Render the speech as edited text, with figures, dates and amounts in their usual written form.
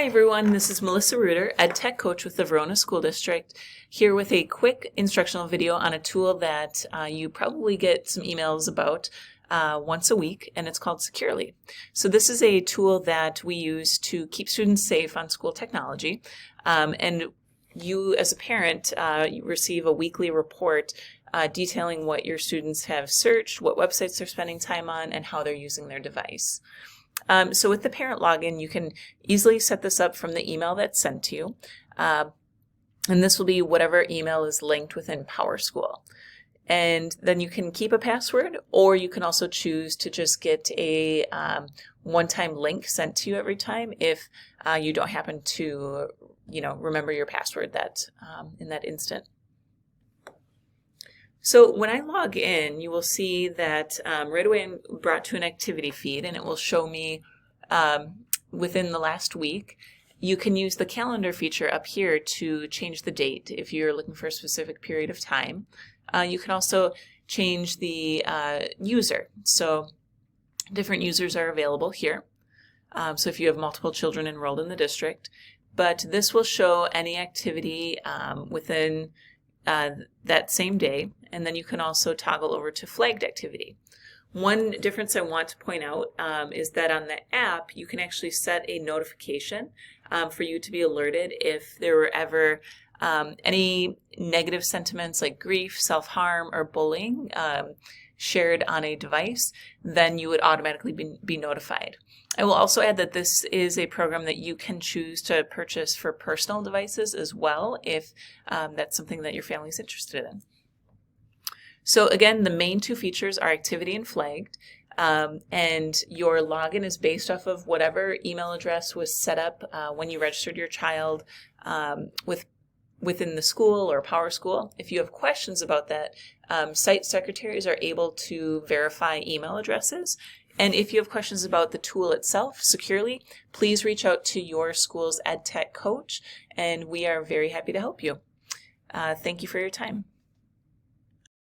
Hi everyone, this is Melissa Reuter, EdTech Coach with the Verona School District, here with a quick instructional video on a tool that you probably get some emails about once a week, and it's called Securely. So this is a tool that we use to keep students safe on school technology, and you as a parent you receive a weekly report detailing what your students have searched, what websites they're spending time on, and how they're using their device. So with the parent login, you can easily set this up from the email that's sent to you. And this will be whatever email is linked within PowerSchool. And then you can keep a password, or you can also choose to just get a one-time link sent to you every time if you don't happen to, remember your password in that instant. So when I log in, you will see that right away I'm brought to an activity feed, and it will show me within the last week. You can use the calendar feature up here to change the date if you're looking for a specific period of time. You can also change the user. So different users are available here. So if you have multiple children enrolled in the district, but this will show any activity within that same day, and then you can also toggle over to flagged activity. One difference I want to point out is that on the app you can actually set a notification for you to be alerted if there were ever any negative sentiments like grief, self-harm, or bullying shared on a device. Then you would automatically be notified. I will also add that this is a program that you can choose to purchase for personal devices as well if that's something that your family is interested in. So again, the main two features are activity and flagged, and your login is based off of whatever email address was set up when you registered your child within the school or PowerSchool. If you have questions about that, site secretaries are able to verify email addresses. And if you have questions about the tool itself, Securely, please reach out to your school's EdTech coach, and we are very happy to help you. Thank you for your time.